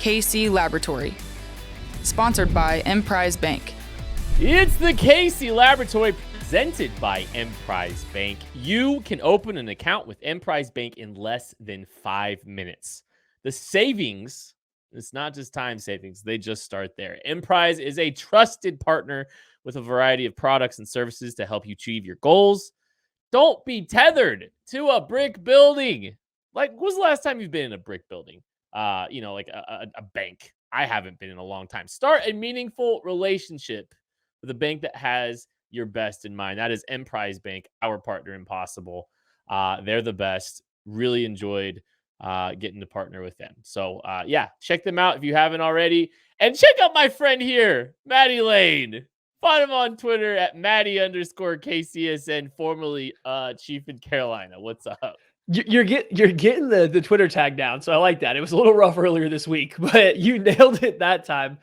KC Laboratory. Sponsored by Emprise Bank. It's the KC Laboratory presented by Emprise Bank. You can open an account with Emprise Bank in less than 5 minutes. The savings, it's not just time savings, they just start there. Emprise is a trusted partner with a variety of products and services to help you achieve your goals. Don't be tethered to a brick building. Like, when was the last time you've been in a brick building? Like a bank. I haven't been in a long time. Start a meaningful relationship with a bank that has your best in mind. That is Emprise Bank, our partner in Possible. They're the best. Really enjoyed getting to partner with them. So, check them out if you haven't already. And check out my friend here, Maddie Lane. Find him on Twitter at Maddie_KCSN, formerly Chief in Carolina. What's up? You're getting the Twitter tag down, so I like that. It was a little rough earlier this week, but you nailed it that time.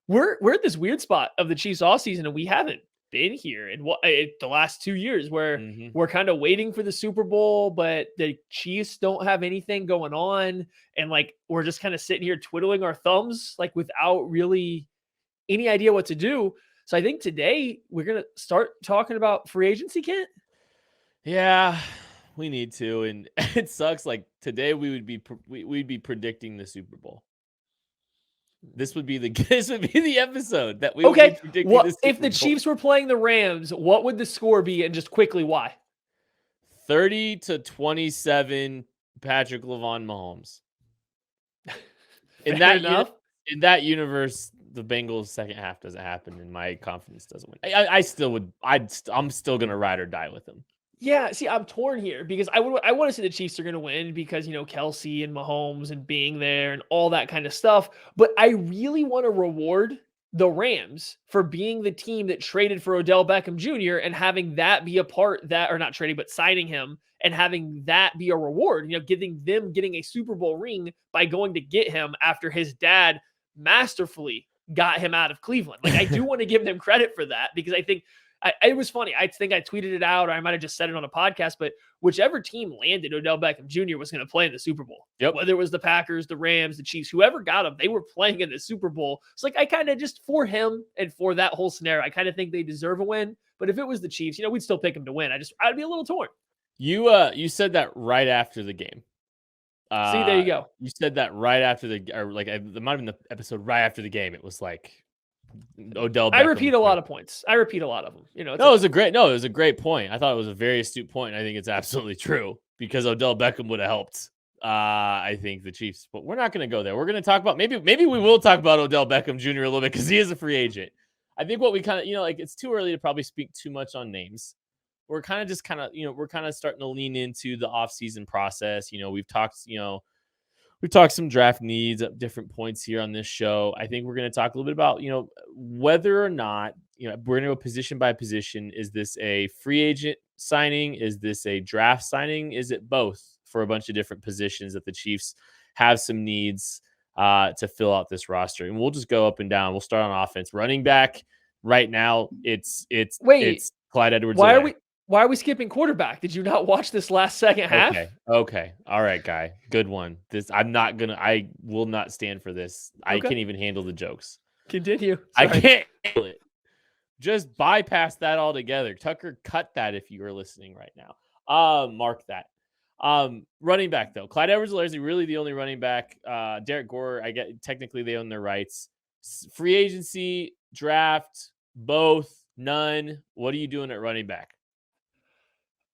We're at this weird spot of the Chiefs offseason, and we haven't been here in the last 2 years where we're kind of waiting for the Super Bowl, but the Chiefs don't have anything going on, and like we're just kind of sitting here twiddling our thumbs, like without really any idea what to do. So I think today we're gonna start talking about free agency, Kent. Yeah. We need to, and it sucks. Like today, we'd be predicting the Super Bowl. This would be the episode that we would be predicting. What the Super if the Bowl. Chiefs were playing the Rams? What would the score be, and just quickly why? 30-27, Patrick LaVon Mahomes. In that universe, the Bengals' second half doesn't happen, and my confidence doesn't win. I'm still gonna ride or die with them. Yeah, see, I'm torn here because I want to say the Chiefs are going to win because, Kelsey and Mahomes and being there and all that kind of stuff. But I really want to reward the Rams for being the team that traded for Odell Beckham Jr. and having that be a part that, or not trading, but signing him and having that be a reward, getting a Super Bowl ring by going to get him after his dad masterfully got him out of Cleveland. Like, I do want to give them credit for that because I think it was funny. I think I tweeted it out, or I might have just said it on a podcast, but whichever team landed Odell Beckham Jr. was going to play in the Super Bowl. Yep. Whether it was the Packers, the Rams, the Chiefs, whoever got him, they were playing in the Super Bowl. It's like, I kind of just, for him and for that whole scenario, I kind of think they deserve a win. But if it was the Chiefs, we'd still pick them to win. I'd be a little torn. You said that right after the game. See, there you go. You said that right after it might have been the episode right after the game. It was like Odell Beckham. I repeat a lot of points. I repeat a lot of them. It was a great point. I thought it was a very astute point. I think it's absolutely true because Odell Beckham would have helped. I think the Chiefs, but we're not going to go there. We're going to talk about maybe we will talk about Odell Beckham Jr. a little bit because he is a free agent. I think what we kind of it's too early to probably speak too much on names. We're kind of we're kind of starting to lean into the offseason process. We've talked some draft needs at different points here on this show. I think we're going to talk a little bit about, whether or not, we're going to go position by position. Is this a free agent signing? Is this a draft signing? Is it both for a bunch of different positions that the Chiefs have some needs to fill out this roster? And we'll just go up and down. We'll start on offense. Running back right now, it's Clyde Edwards-Helaire. Why are we skipping quarterback? Did you not watch this last second half? Okay. All right, guy. Good one. I will not stand for this. Okay. I can't even handle the jokes. Continue. Sorry. I can't handle it. Just bypass that altogether. Tucker, cut that if you are listening right now. Mark that. Running back, though. Clyde Edwards-Helaire is really the only running back. Derek Gore, I get technically they own their rights. Free agency, draft, both, none. What are you doing at running back?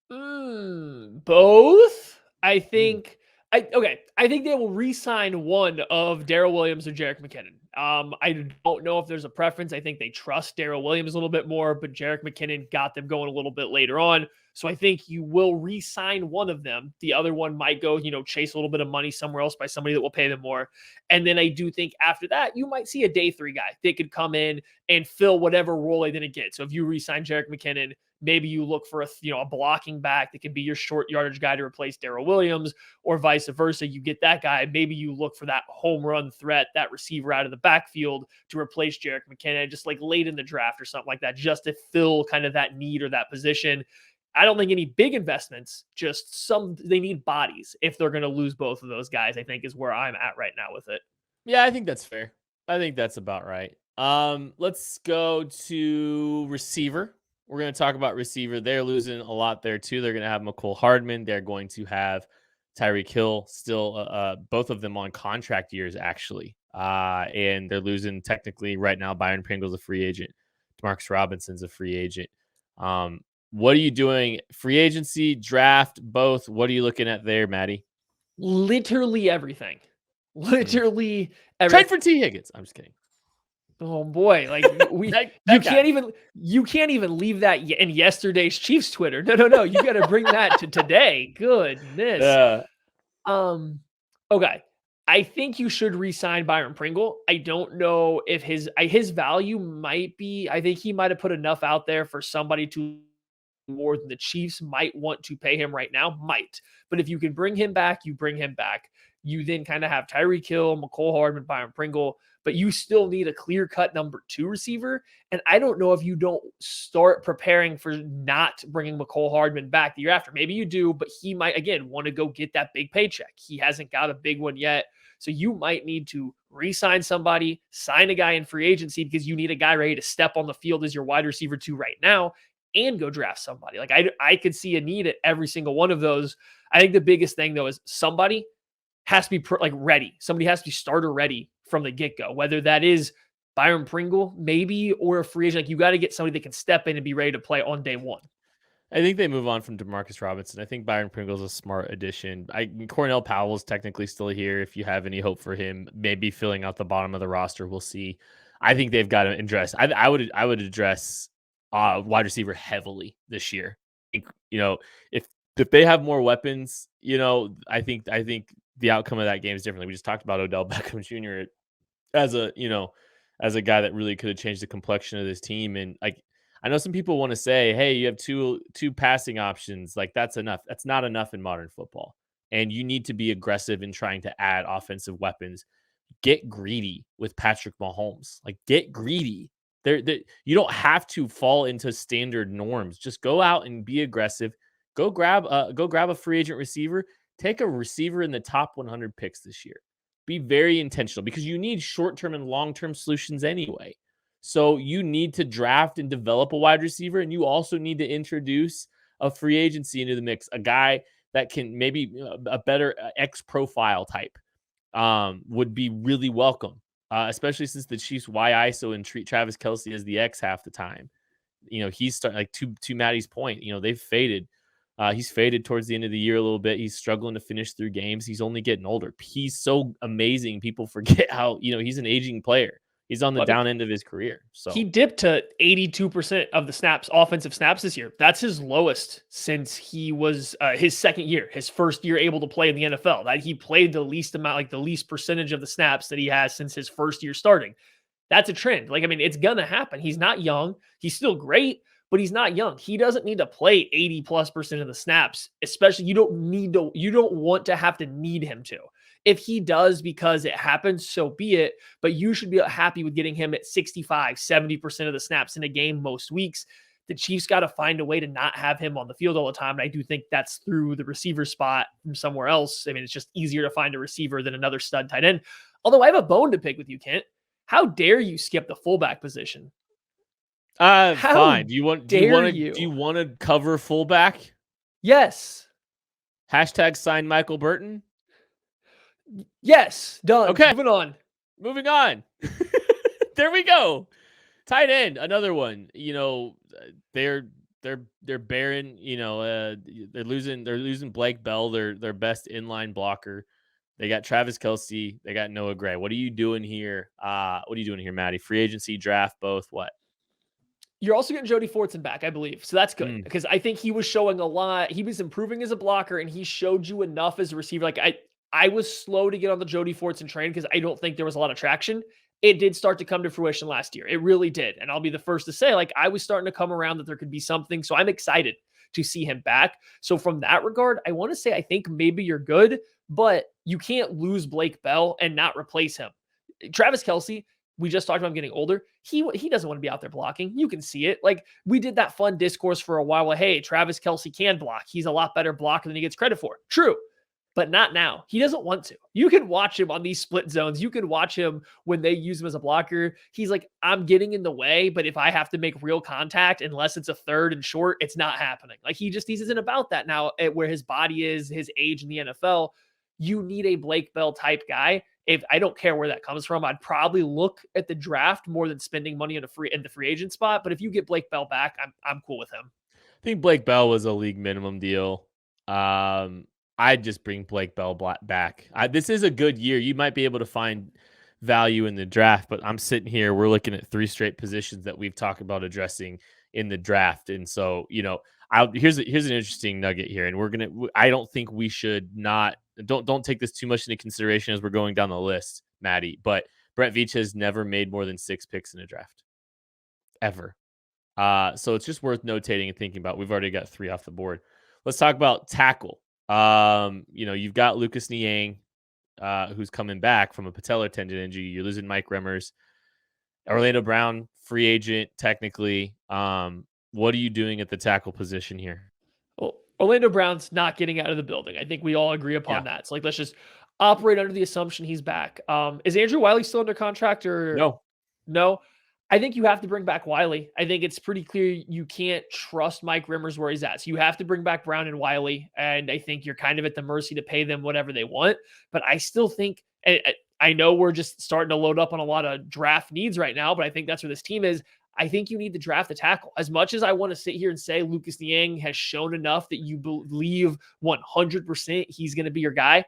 Both. I think they will re-sign one of Darrell Williams or Jerick McKinnon. I don't know if there's a preference. I think they trust Darrell Williams a little bit more, but Jerick McKinnon got them going a little bit later on. So I think you will re-sign one of them. The other one might go, chase a little bit of money somewhere else by somebody that will pay them more. And then I do think after that, you might see a day 3 guy that could come in and fill whatever role they didn't get. So if you re-sign Jerick McKinnon, maybe you look for a blocking back that can be your short yardage guy to replace Darrell Williams, or vice versa. You get that guy. Maybe you look for that home run threat, that receiver out of the backfield to replace Jerick McKinnon, just like late in the draft or something like that, just to fill kind of that need or that position. I don't think any big investments, just they need bodies if they're going to lose both of those guys, I think is where I'm at right now with it. Yeah, I think that's fair. I think that's about right. Let's go to receiver. We're going to talk about receiver. They're losing a lot there too. They're going to have McCole Hardman. They're going to have Tyreek Hill still, both of them on contract years actually. And they're losing technically right now. Byron Pringle's a free agent. Demarcus Robinson's a free agent. Um, what are you doing? Free agency, draft, both. What are you looking at there, Maddie? Literally everything. Mm. Literally Trade everything. for T. Higgins. I'm just kidding. Oh boy, like That you guy. can't even leave that in yesterday's Chiefs Twitter. No. You got to bring that to today. Goodness. Yeah. Okay. I think you should re-sign Byron Pringle. I don't know if his value might be. I think he might have put enough out there for somebody to more than the Chiefs might want to pay him right now. Might, but if you can bring him back, you bring him back. You then kind of have Tyreek Hill, McCole Hardman, Byron Pringle, but you still need a clear-cut number 2 receiver. And I don't know if you don't start preparing for not bringing McCole Hardman back the year after. Maybe you do, but he might, again, want to go get that big paycheck. He hasn't got a big one yet. So you might need to re-sign somebody, sign a guy in free agency because you need a guy ready to step on the field as your wide receiver 2 right now and go draft somebody. Like I could see a need at every single one of those. I think the biggest thing, though, is somebody has to be ready. Somebody has to be starter ready from the get-go, whether that is Byron Pringle, maybe, or a free agent. Like you got to get somebody that can step in and be ready to play on day one. I think they move on from Demarcus Robinson. I think Byron Pringle's a smart addition. Cornell Powell's technically still here. If you have any hope for him, maybe filling out the bottom of the roster, we'll see. I think they've got to address. I would address wide receiver heavily this year. You know, if they have more weapons, I think the outcome of that game is different. We just talked about Odell Beckham Jr. as a guy that really could have changed the complexion of this team. And I know some people want to say, hey, you have two passing options. Like that's enough. That's not enough in modern football. And you need to be aggressive in trying to add offensive weapons. Get greedy with Patrick Mahomes. Like get greedy. You don't have to fall into standard norms. Just go out and be aggressive. Go grab a free agent receiver. Take a receiver in the top 100 picks this year. Be very intentional because you need short-term and long-term solutions anyway. So you need to draft and develop a wide receiver, and you also need to introduce a free agency into the mix, a guy that can maybe a better X profile type would be really welcome, especially since the Chiefs ISO and treat Travis Kelce as the X half the time. He's starting like to Maddie's point. They've faded. He's faded towards the end of the year a little bit. He's struggling to finish through games. He's only getting older. He's so amazing. People forget how, he's an aging player. He's on the down end of his career. So he dipped to 82% of the snaps, offensive snaps this year. That's his lowest since he was his second year, his first year able to play in the NFL. That he played the least amount, like the least percentage of the snaps that he has since his first year starting. That's a trend. It's going to happen. He's not young. He's still great, but he's not young. He doesn't need to play 80+% of the snaps, especially you don't want to have to need him to. If he does because it happens, so be it. But you should be happy with getting him at 65, 70% of the snaps in a game most weeks. The Chiefs got to find a way to not have him on the field all the time. And I do think that's through the receiver spot from somewhere else. It's just easier to find a receiver than another stud tight end. Although I have a bone to pick with you, Kent. How dare you skip the fullback position? Fine. Do you want to cover fullback? Yes. # sign Michael Burton. Yes. Done. Okay. Moving on. There we go. Tight end, another one. They're barren. They're losing Blake Bell, their best inline blocker. They got Travis Kelce. They got Noah Gray. What are you doing here? Maddie? Free agency, draft, both. What? You're also getting Jody Fortson back, I believe. So that's good because I think he was showing a lot. He was improving as a blocker, and he showed you enough as a receiver. I was slow to get on the Jody Fortson train because I don't think there was a lot of traction. It did start to come to fruition last year. It really did. And I'll be the first to say, I was starting to come around that there could be something. So I'm excited to see him back. So from that regard, I want to say I think maybe you're good, but you can't lose Blake Bell and not replace him. Travis Kelce, we just talked about him getting older. He doesn't want to be out there blocking. You can see it. We did that fun discourse for a while. Hey, Travis Kelce can block. He's a lot better blocker than he gets credit for. True. but not now. He doesn't want to. You can watch him on these split zones. You can watch him when they use him as a blocker. He's like, I'm getting in the way, but if I have to make real contact, unless it's a third and short, it's not happening. Like he isn't about that now at where his body is, his age in the NFL. You need a Blake Bell type guy. If I don't care where that comes from, I'd probably look at the draft more than spending money in the free agent spot. But if you get Blake Bell back, I'm cool with him. I think Blake Bell was a league minimum deal. I'd just bring Blake Bell back. This is a good year. You might be able to find value in the draft, but I'm sitting here. We're looking at 3 straight positions that we've talked about addressing in the draft, and so here's an interesting nugget here, and I don't think we should not don't take this too much into consideration as we're going down the list, Maddie. But Brett Veach has never made more than 6 picks in a draft, ever. So it's just worth notating and thinking about. We've already got 3 off the board. Let's talk about tackle. You've got Lucas Niang, who's coming back from a patellar tendon injury. You're losing Mike Remmers. Orlando Brown, free agent, technically. What are you doing at the tackle position here? Well, Orlando Brown's not getting out of the building. I think we all agree upon that. So let's just operate under the assumption he's back. Is Andrew Wiley still under contract or no? I think you have to bring back Wiley. I think it's pretty clear you can't trust Mike Remmers where he's at. So you have to bring back Brown and Wiley. And I think you're kind of at the mercy to pay them whatever they want. But I still think, I know we're just starting to load up on a lot of draft needs right now, but I think that's where this team is. I think you need to draft a tackle. As much as I want to sit here and say Lucas Niang has shown enough that you believe 100% he's going to be your guy,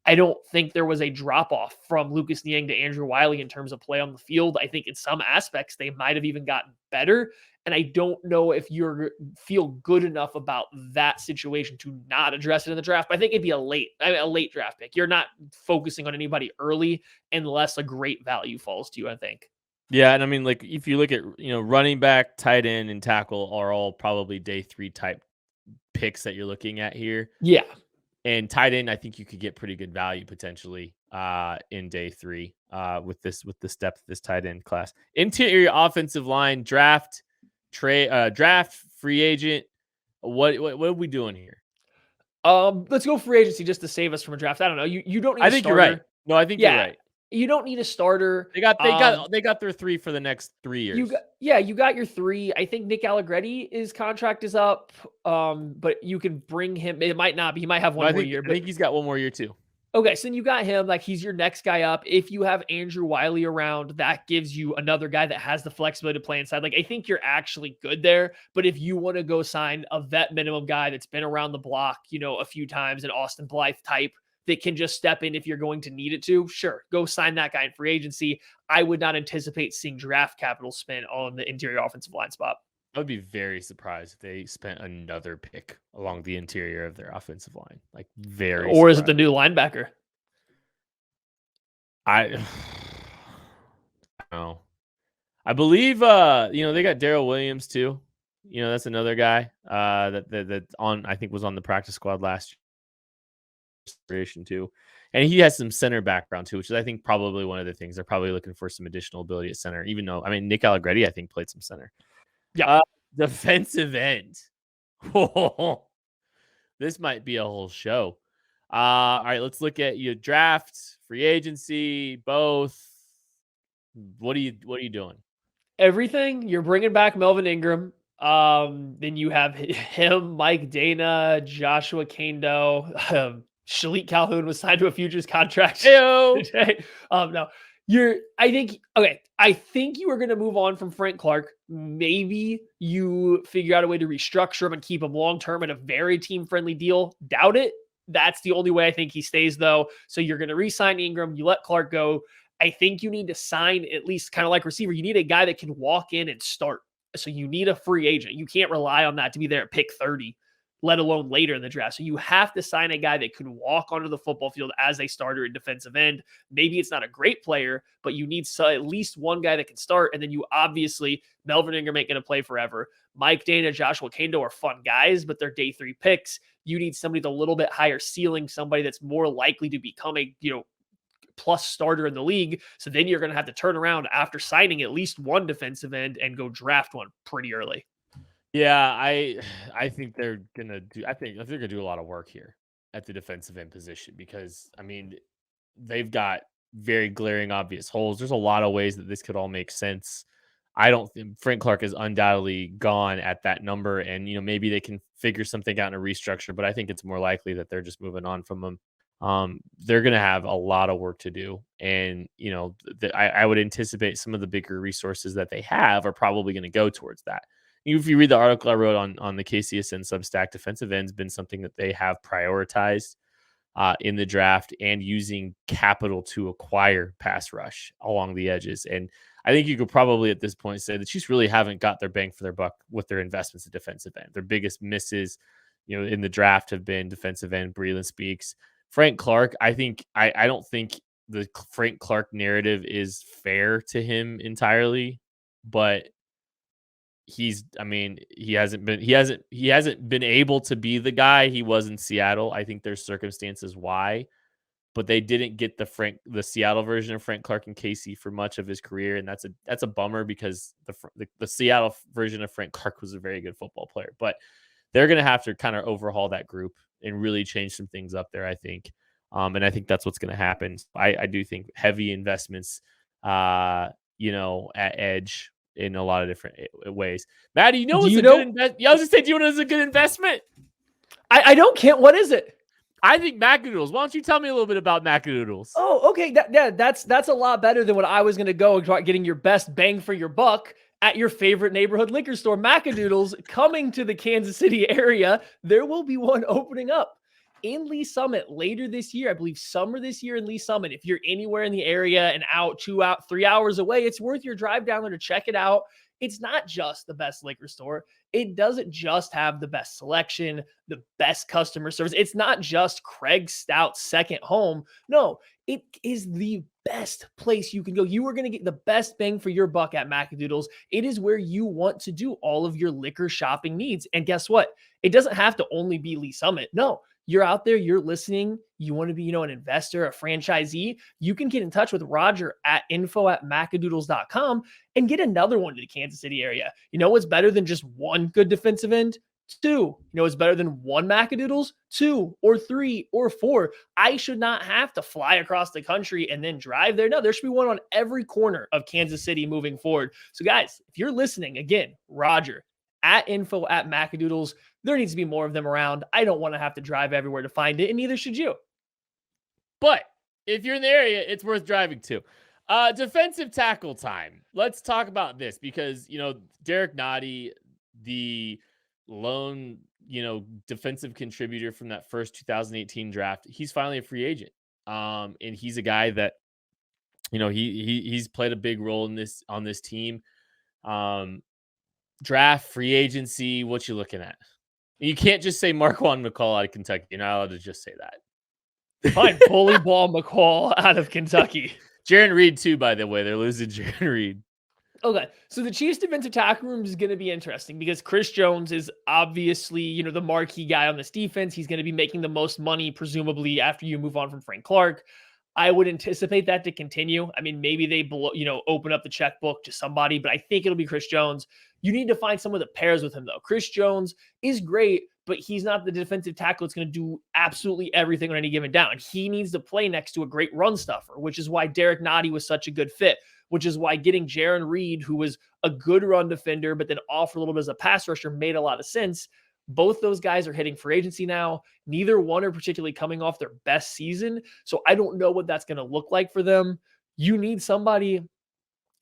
I don't think there was a drop-off from Lucas Niang to Andrew Wiley in terms of play on the field. I think in some aspects they might have even gotten better. And I don't know if you feel good enough about that situation to not address it in the draft. But I think it'd be a late draft pick. You're not focusing on anybody early unless a great value falls to you, I think. Yeah, and I mean, like, if you look at, running back, tight end, and tackle are all probably day 3 type picks that you're looking at here. Yeah. And tight end, I think you could get pretty good value potentially in day 3 with the depth of this tight end class. Interior offensive line, draft, free agent. What are we doing here? Let's go free agency just to save us from a draft. I don't know. You don't need I think you're right. No, I think you're right. You don't need a starter. They got their 3 for the next 3 years. You got your 3. I think Nick Allegretti's contract is up. But you can bring him. It might not be. He might have one more year. I think he's got one more year too. Okay, so then you got him. Like, he's your next guy up. If you have Andrew Wiley around, that gives you another guy that has the flexibility to play inside. Like, I think you're actually good there. But if you want to go sign a vet minimum guy that's been around the block, a few times, an Austin Blythe type that can just step in if you're going to need it to, sure, go sign that guy in free agency. I would not anticipate seeing draft capital spent on the interior offensive line spot. I would be very surprised if they spent another pick along the interior of their offensive line. Like, very Or surprised. Is it the new linebacker? I don't know. I believe they got Darrell Williams too. That's another guy that I think was on the practice squad last year too. And he has some center background too, which is I think probably one of the things they're probably looking for, some additional ability at center, even though Nick Allegretti I think played some center. Yeah. Defensive end. This might be a whole show. All right, let's look at your draft, free agency, both. What are you doing? Everything. You're bringing back Melvin Ingram. Then you have him, Mike Dana, Joshua Kando. Shalik Calhoun was signed to a futures contract today. No, I think you are going to move on from Frank Clark. Maybe you figure out a way to restructure him and keep him long-term in a very team-friendly deal. Doubt it. That's the only way I think he stays, though. So you're going to re-sign Ingram. You let Clark go. I think you need to sign, at least kind of like receiver, you need a guy that can walk in and start. So you need a free agent. You can't rely on that to be there at pick 30, let alone later in the draft. So you have to sign a guy that can walk onto the football field as a starter in defensive end. Maybe it's not a great player, but you need at least one guy that can start. And then you obviously, Melvin Ingram ain't going to play forever. Mike Dana, Joshua Kando are fun guys, but they're day 3 picks. You need somebody with a little bit higher ceiling, somebody that's more likely to become a, plus starter in the league. So then you're going to have to turn around after signing at least one defensive end and go draft one pretty early. Yeah, I think they're gonna do. I think they're gonna do a lot of work here. at the defensive end position because, I mean, they've got very glaring, obvious holes. There's a lot of ways that this could all make sense. I don't think Frank Clark is undoubtedly gone at that number, and maybe they can figure something out in a restructure. But I think it's more likely that they're just moving on from him. They're going to have a lot of work to do, and I would anticipate some of the bigger resources that they have are probably going to go towards that. If you read the article I wrote on the KCSN Substack, defensive end's been something that they have prioritized in the draft and using capital to acquire pass rush along the edges. And I think you could probably at this point say the Chiefs really haven't got their bang for their buck with their investments at defensive end. Their biggest misses, in the draft have been defensive end, Breeland Speaks. Frank Clark, I don't think the Frank Clark narrative is fair to him entirely, but he hasn't been able to be the guy he was in Seattle. I think there's circumstances why, but they didn't get the Seattle version of Frank Clark and KC for much of his career, and that's a bummer because the Seattle version of Frank Clark was a very good football player. But they're going to have to kind of overhaul that group and really change some things up there, I think. And I think that's what's going to happen. I do think heavy investments, at edge in a lot of different ways. Maddie, I was just saying, do you know what's a good investment? I don't care. What is it? I think Macadoodles. Why don't you tell me a little bit about Macadoodles? Oh, okay. That's a lot better than what I was going to go about getting your best bang for your buck at your favorite neighborhood liquor store. Macadoodles coming to the Kansas City area. There will be one opening up in Lee Summit later this year. I believe summer this year in Lee Summit. If you're anywhere in the area and 3 hours away, it's worth your drive down there to check it out. It's not just the best liquor store. It doesn't just have the best selection, the best customer service. It's not just Craig Stout's second home. No, it is the best place you can go. You are going to get the best bang for your buck at Macadoodles. It is where you want to do all of your liquor shopping needs. And guess what? It doesn't have to only be Lee Summit. No, you're out there, you're listening, you want to be, an investor, a franchisee, you can get in touch with Roger at info@macadoodles.com and get another one to the Kansas City area. You know what's better than just one good defensive end? 2. You know what's better than one Macadoodles? 2 or 3 or 4. I should not have to fly across the country and then drive there. No, there should be one on every corner of Kansas City moving forward. So guys, if you're listening, again, Roger at info@Macadoodles. There needs to be more of them around. I don't want to have to drive everywhere to find it, and neither should you. But if you're in the area, it's worth driving to. Defensive tackle time. Let's talk about this because, Derek Nottie, the lone, defensive contributor from that first 2018 draft, he's finally a free agent. And he's a guy that, he's played a big role on this team. Draft, free agency, what you looking at? You can't just say Marquand McCall out of Kentucky. You're not allowed to just say that. Fine, bully ball McCall out of Kentucky. Jaron Reed, too, by the way. They're losing Jaron Reed. Okay, so the Chiefs' defensive tackle room is going to be interesting because Chris Jones is obviously, the marquee guy on this defense. He's going to be making the most money, presumably, after you move on from Frank Clark. I would anticipate that to continue. I mean, maybe they, open up the checkbook to somebody, but I think it'll be Chris Jones. You need to find someone that pairs with him, though. Chris Jones is great, but he's not the defensive tackle that's going to do absolutely everything on any given down. He needs to play next to a great run stuffer, which is why Derek Nottie was such a good fit, which is why getting Jaron Reed, who was a good run defender, but then offered a little bit as a pass rusher, made a lot of sense. Both those guys are hitting free agency now. Neither one are particularly coming off their best season. So I don't know what that's going to look like for them. You need somebody,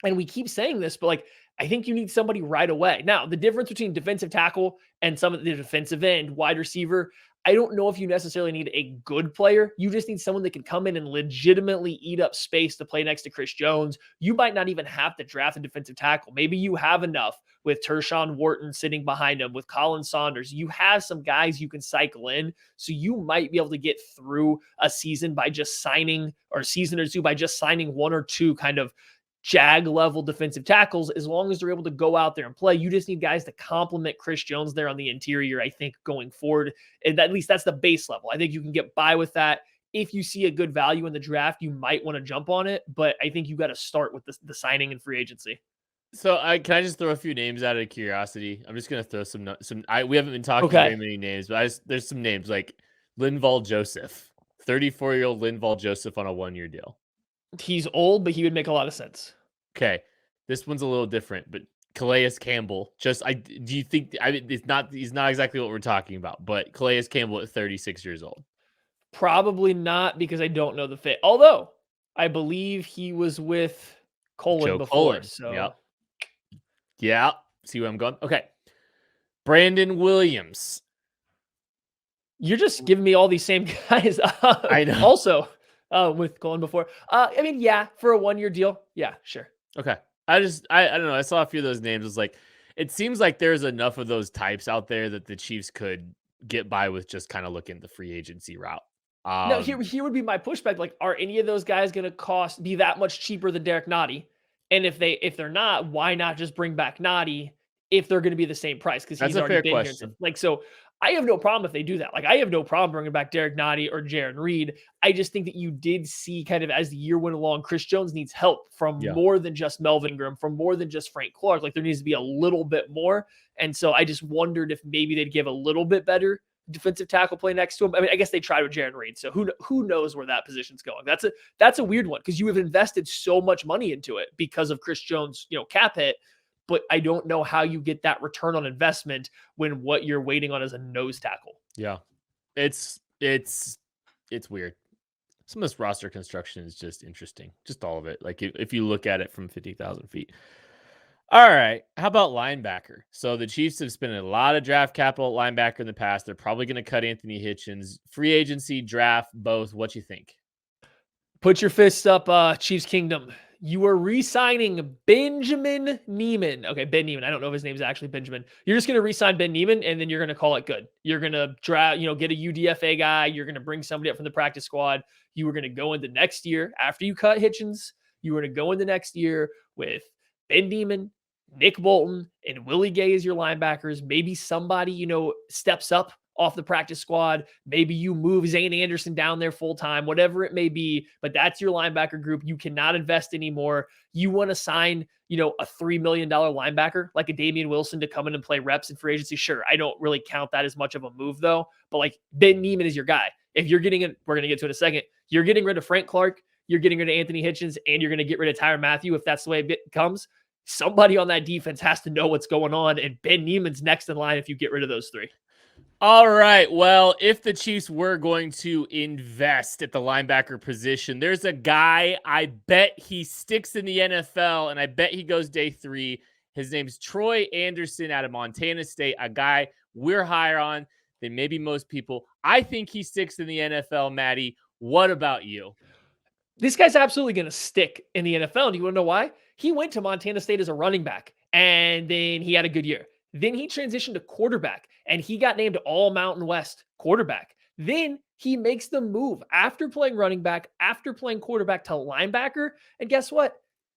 and we keep saying this, but I think you need somebody right away. Now, the difference between defensive tackle and some of the defensive end, wide receiver, I don't know if you necessarily need a good player. You just need someone that can come in and legitimately eat up space to play next to Chris Jones. You might not even have to draft a defensive tackle. Maybe you have enough with Tershawn Wharton sitting behind him, with Colin Saunders. You have some guys you can cycle in, so you might be able to get through a season by just signing, or a season or two by just signing 1 or 2 kind of jag level defensive tackles, as long as they're able to go out there and play. You just need guys to complement Chris Jones there on the interior, I think, going forward. And at least that's the base level. I think you can get by with that. If you see a good value in the draft, you might want to jump on it. But I think you got to start with the signing and free agency. So can I just throw a few names out of curiosity? I'm just going to throw some. We haven't been talking very many names, but there's some names like Linval Joseph, 34-year-old Linval Joseph on a 1-year deal. He's old, but he would make a lot of sense. Okay, this one's a little different, but Calais Campbell. Do you think he's not exactly what we're talking about, but Calais Campbell at 36 years old. Probably not because I don't know the fit. Although I believe he was with Colin Joe before. Cullen. So Yeah. See where I'm going? Okay. Brandon Williams. you're just giving me all these same guys. I know. Also, with Colin before. I mean, yeah, for a 1-year deal. Yeah, sure. Okay. I don't know. I saw a few of those names. It's like, it seems like there's enough of those types out there that the Chiefs could get by with just kind of looking the free agency route. Now, here would be my pushback. Like, are any of those guys going to be that much cheaper than Derek Nottie? And if they're not, why not just bring back Nottie if they're going to be the same price? Because he's already been here. And stuff. Like, so I have no problem if they do that. Like, I have no problem bringing back Derek Nottie or Jaron Reed. I just think that you did see kind of as the year went along, Chris Jones needs help from more than just Melvin Ingram, from more than just Frank Clark. Like, there needs to be a little bit more. And so I just wondered if maybe they'd give a little bit better defensive tackle play next to him. I mean, I guess they tried with Jaron Reed, so who knows where that position's going. That's a weird one because you have invested so much money into it because of Chris Jones, cap hit. But I don't know how you get that return on investment when what you're waiting on is a nose tackle. Yeah, it's weird. Some of this roster construction is just interesting, just all of it. Like if you look at it from 50,000 feet. All right. How about linebacker? So the Chiefs have spent a lot of draft capital at linebacker in the past. They're probably going to cut Anthony Hitchens. Free agency, draft, both. What you think? Put your fists up, Chiefs Kingdom. You are re-signing Benjamin Neiman. Okay, Ben Neiman. I don't know if his name's actually Benjamin. You're just going to re-sign Ben Neiman, and then you're going to call it good. You're going to draft, get a UDFA guy. You're going to bring somebody up from the practice squad. You were going to go into next year after you cut Hitchens. You were going to go into next year with Ben Neiman, Nick Bolton, and Willie Gay as your linebackers. Maybe somebody, steps up off the practice squad. Maybe you move Zane Anderson down there full time, whatever it may be. But that's your linebacker group. You cannot invest anymore. You want to sign, a $3 million linebacker like a Damian Wilson to come in and play reps in free agency. Sure, I don't really count that as much of a move though. But like Ben Neiman is your guy. If you're getting it, we're going to get to it in a second. You're getting rid of Frank Clark. You're getting rid of Anthony Hitchens, and you're going to get rid of Tyrann Mathieu if that's the way it comes. Somebody on that defense has to know what's going on, and Ben Neiman's next in line if you get rid of those three. All right. Well, if the Chiefs were going to invest at the linebacker position, there's a guy I bet he sticks in the NFL, and I bet he goes day 3. His name's Troy Anderson out of Montana State, a guy we're higher on than maybe most people. I think he sticks in the NFL, Maddie. What about you? This guy's absolutely going to stick in the NFL. Do you want to know why? He went to Montana State as a running back, and then he had a good year. Then he transitioned to quarterback, and he got named All Mountain West quarterback. Then he makes the move after playing running back, after playing quarterback to linebacker. And guess what?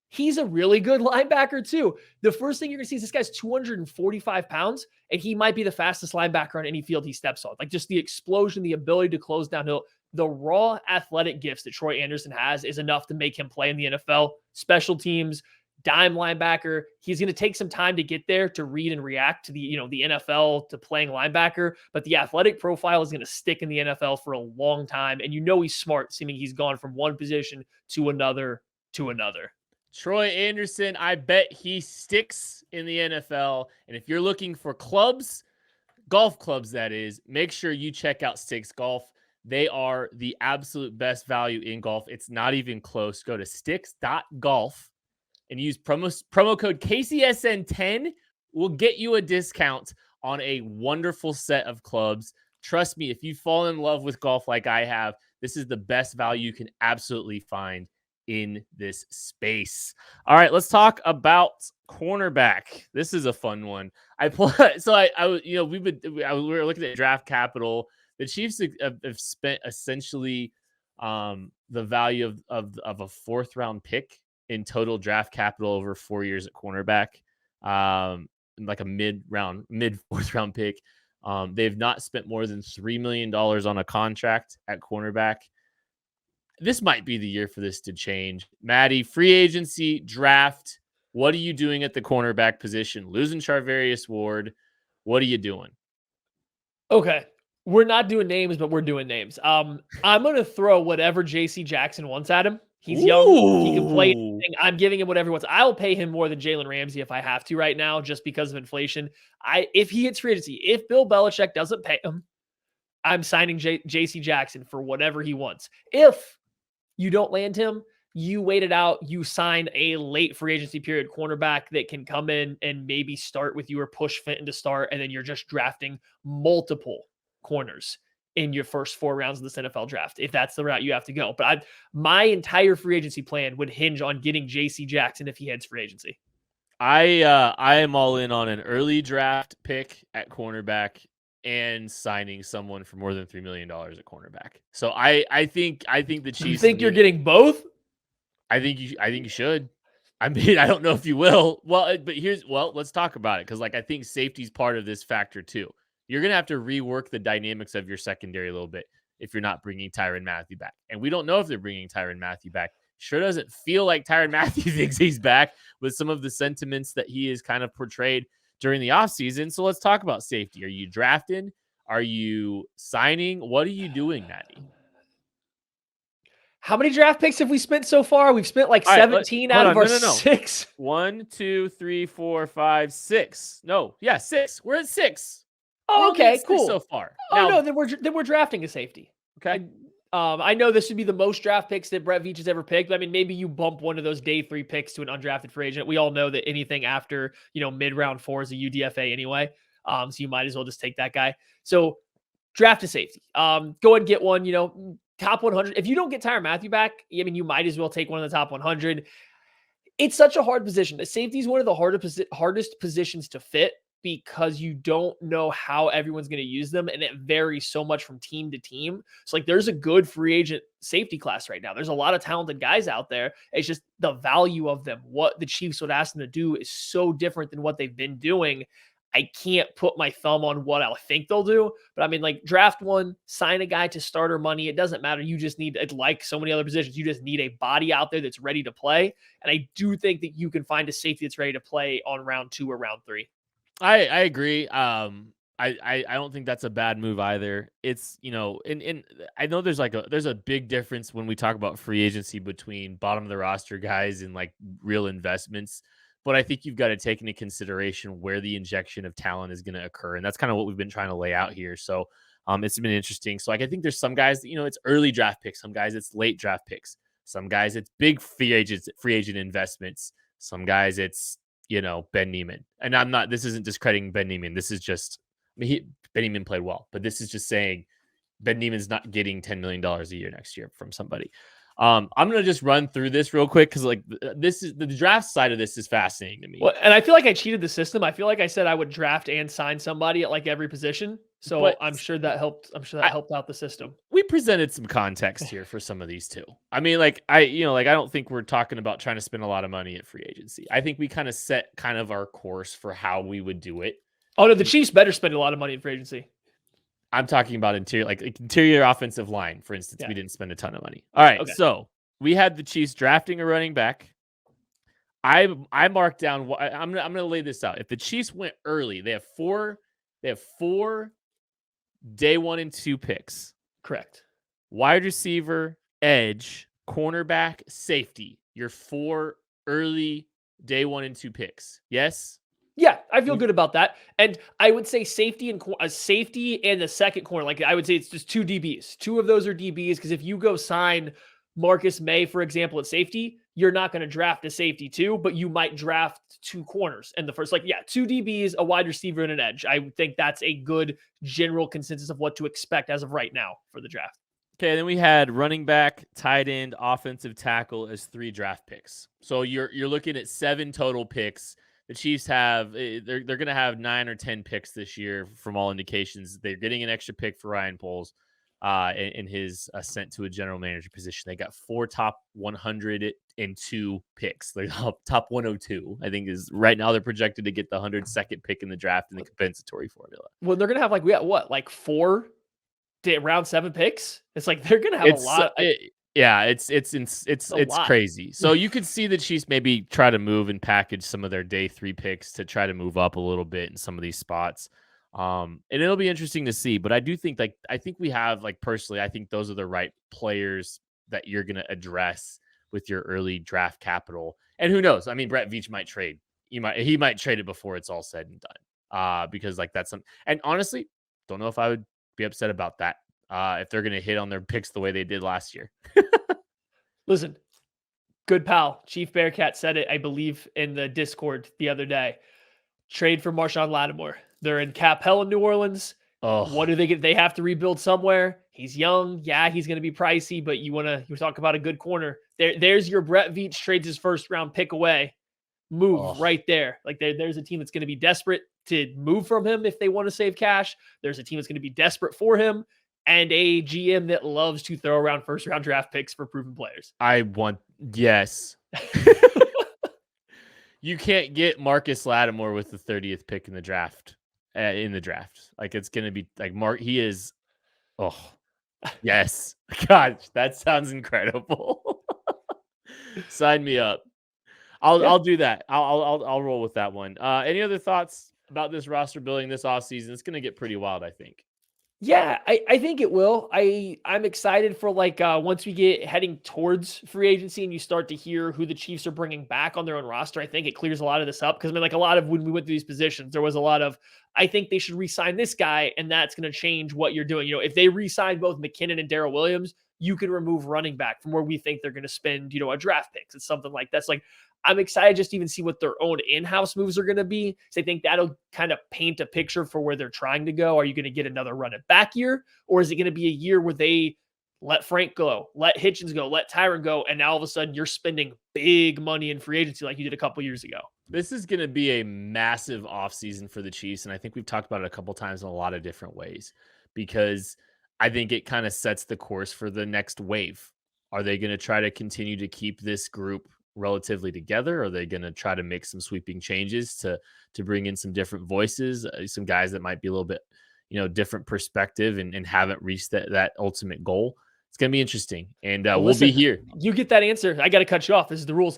He's a really good linebacker too. The first thing you're going to see is this guy's 245 pounds, and he might be the fastest linebacker on any field he steps on. Like just the explosion, the ability to close downhill. The raw athletic gifts that Troy Anderson has is enough to make him play in the NFL. Special teams, dime linebacker. He's going to take some time to get there to read and react to the NFL, to playing linebacker, but the athletic profile is going to stick in the NFL for a long time. And he's smart, seeming he's gone from one position to another to another. Troy Anderson, I bet he sticks in the NFL. And if you're looking for clubs, golf clubs that is, make sure you check out Sticks Golf. They are the absolute best value in golf. It's not even close. Go to sticks.golf and use promo code KCSN10. We'll get you a discount on a wonderful set of clubs. Trust me, if you fall in love with golf like I have, this is the best value you can absolutely find in this space. All right, let's talk about cornerback. This is a fun one. we were looking at draft capital. The Chiefs have spent essentially the value of a 4th round pick in total draft capital over 4 years at cornerback, like a mid 4th round pick. They've not spent more than $3 million on a contract at cornerback. This might be the year for this to change. Maddie, free agency, draft. What are you doing at the cornerback position? Losing Charvarius Ward. What are you doing? Okay. We're not doing names, but we're doing names. I'm going to throw whatever J.C. Jackson wants at him. He's young. He can play Ooh. anything. I'm giving him whatever he wants. I'll pay him more than Jalen Ramsey if I have to right now, just because of inflation. If he hits free agency, if Bill Belichick doesn't pay him, I'm signing J.C. Jackson for whatever he wants. If you don't land him, you wait it out. You sign a late free agency period cornerback that can come in and maybe start with you or push Fenton to start, and then you're just drafting multiple corners in your first 4 rounds of this NFL draft, if that's the route you have to go. But my entire free agency plan would hinge on getting J.C. Jackson if he heads free agency. I am all in on an early draft pick at cornerback and signing someone for more than $3 million at cornerback. So I think the Chiefs. You think you're getting both? I think you should. I mean, I don't know if you will. Well, but let's talk about it, because I think safety's part of this factor too. You're gonna have to rework the dynamics of your secondary a little bit if you're not bringing Tyrann Mathieu back, and we don't know if they're bringing Tyrann Mathieu back. Sure doesn't feel like Tyrann Mathieu thinks he's back with some of the sentiments that he is kind of portrayed during the offseason. So let's talk about safety. Are you drafting? Are you signing? What are you doing, Matty? How many draft picks have we spent so far? We've spent 17 out of our 6. 1, 2, 3, 4, 5, 6. No, yeah, 6. We're at 6. Oh, okay, cool. So far. Oh, no, then we're drafting a safety. Okay. I know this would be the most draft picks that Brett Veach has ever picked. But I mean, maybe you bump one of those day 3 picks to an undrafted free agent. We all know that anything after, mid-round 4 is a UDFA anyway. So you might as well just take that guy. So draft a safety. Go ahead and get one, top 100. If you don't get Tyrann Mathieu back, I mean, you might as well take one of the top 100. It's such a hard position. The safety is one of the hardest positions to fit, because you don't know how everyone's going to use them, and it varies so much from team to team. So there's a good free agent safety class right now. There's a lot of talented guys out there. It's just the value of them. What the Chiefs would ask them to do is so different than what they've been doing. I can't put my thumb on what I think they'll do, but I mean, draft one, sign a guy to starter money. It doesn't matter. You just need, like so many other positions, you just need a body out there that's ready to play. And I do think that you can find a safety that's ready to play on round 2 or round 3. I agree. I don't think that's a bad move either. It's, and I know there's a big difference when we talk about free agency between bottom of the roster guys and real investments. But I think you've got to take into consideration where the injection of talent is going to occur. And that's kind of what we've been trying to lay out here. So it's been interesting. So I think there's some guys that, it's early draft picks. Some guys it's late draft picks. Some guys it's big free agent investments. Some guys it's, Ben Niemann. And this isn't discrediting Ben Niemann. This is just, Ben Niemann played well, but this is just saying Ben Niemann's not getting $10 million a year next year from somebody. I'm going to just run through this real quick, because this is the draft side of this is fascinating to me. Well, and I feel like I cheated the system. I feel like I said I would draft and sign somebody at every position. So I'm sure that helped. I'm sure that helped out the system. We presented some context here for some of these too. I mean, I don't think we're talking about trying to spend a lot of money at free agency. I think we kind of set our course for how we would do it. Oh no, the Chiefs better spend a lot of money in free agency. I'm talking about interior offensive line, for instance. Yeah. We didn't spend a ton of money. All right, okay. So we had the Chiefs drafting a running back. I marked down. I'm gonna lay this out. If the Chiefs went early, they have four day 1 and 2 picks. Correct. Wide receiver, edge, cornerback, safety. Your 4 early day 1 and 2 picks. Yes. Yeah, I feel good about that. And I would say safety and the second corner. I would say it's just 2 DBs. 2 of those are DBs, because if you go sign Marcus May, for example, at safety, you're not going to draft a safety too, but you might draft 2 corners in the first. 2 DBs, a wide receiver, and an edge. I think that's a good general consensus of what to expect as of right now for the draft. Okay, then we had running back, tight end, offensive tackle as 3 draft picks. So you're looking at 7 total picks. The Chiefs they're going to have 9 or 10 picks this year from all indications. They're getting an extra pick for Ryan Poles in his ascent to a general manager position. They got 4 top 102 picks. They're top 102, I think, is right now. They're projected to get the 102nd pick in the draft in the compensatory formula. Well, they're going to have we got 4 round 7 picks? It's they're going to have a lot. It's crazy. So you could see the Chiefs maybe try to move and package some of their day 3 picks to try to move up a little bit in some of these spots. And it'll be interesting to see. But I do think I think we have personally, I think those are the right players that you're gonna address with your early draft capital. And who knows? I mean, Brett Veach might trade. He might trade it before it's all said and done. Because that's some, and honestly, don't know if I would be upset about that. If they're gonna hit on their picks the way they did last year. Listen, good pal, Chief Bearcat said it, I believe, in the Discord the other day. Trade for Marshawn Lattimore. They're in cap hell in New Orleans. Oh, What do they get? They have to rebuild somewhere. He's young. Yeah, he's going to be pricey, but you talk about a good corner. There's your Brett Veach trades his first round pick away. Move right there. There's a team that's going to be desperate to move from him if they want to save cash. There's a team that's going to be desperate for him, and a GM that loves to throw around first round draft picks for proven players. Yes. You can't get Marcus Lattimore with the 30th pick in the draft. It's going to be Mark. He is. Oh, yes. God, that sounds incredible. Sign me up. I'll do that. I'll roll with that one. Any other thoughts about this roster building this offseason? It's going to get pretty wild, I think. Yeah, I think it will. I'm excited for once we get heading towards free agency and you start to hear who the Chiefs are bringing back on their own roster. I think it clears a lot of this up because a lot of when we went through these positions, there was a lot of I think they should re-sign this guy and that's going to change what you're doing. If they re-sign both McKinnon and Darrell Williams, you can remove running back from where we think they're going to spend a draft picks. It's something like that's I'm excited just to even see what their own in-house moves are going to be. So I think that'll kind of paint a picture for where they're trying to go. Are you going to get another run it back year? Or is it going to be a year where they let Frank go, let Hitchens go, let Tyron go, and now all of a sudden you're spending big money in free agency like you did a couple years ago? This is going to be a massive offseason for the Chiefs, and I think we've talked about it a couple times in a lot of different ways because I think it kind of sets the course for the next wave. Are they going to try to continue to keep this group relatively together? Are they going to try to make some sweeping changes to bring in some different voices, some guys that might be a little bit, different perspective and haven't reached that ultimate goal? It's going to be interesting. And we'll be here. You get that answer. I got to cut you off. This is the rules.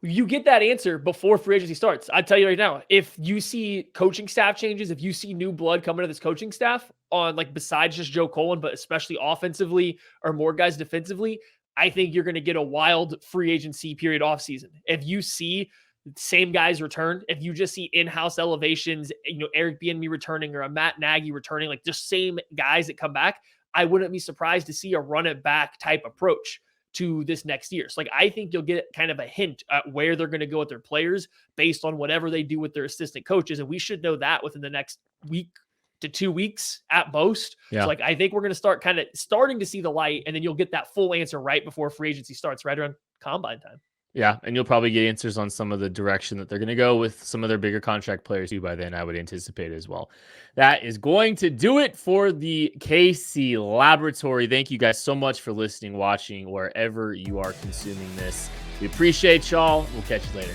You get that answer before free agency starts. I tell you right now, if you see coaching staff changes, if you see new blood coming to this coaching staff on besides just Joe Cullen, but especially offensively or more guys defensively, I think you're going to get a wild free agency period off season. If you see same guys return, if you just see in-house elevations, Eric Bieniemy returning or a Matt Nagy returning, just same guys that come back, I wouldn't be surprised to see a run it back type approach to this next year. So I think you'll get kind of a hint at where they're going to go with their players based on whatever they do with their assistant coaches. And we should know that within the next week to 2 weeks at most. Yeah. So I think we're going to start starting to see the light, and then you'll get that full answer right before free agency starts, right around combine time. Yeah, and you'll probably get answers on some of the direction that they're going to go with some of their bigger contract players too by then, I would anticipate as well. That is going to do it for the KC Laboratory. Thank you guys so much for listening, watching, wherever you are consuming this. We appreciate y'all. We'll catch you later.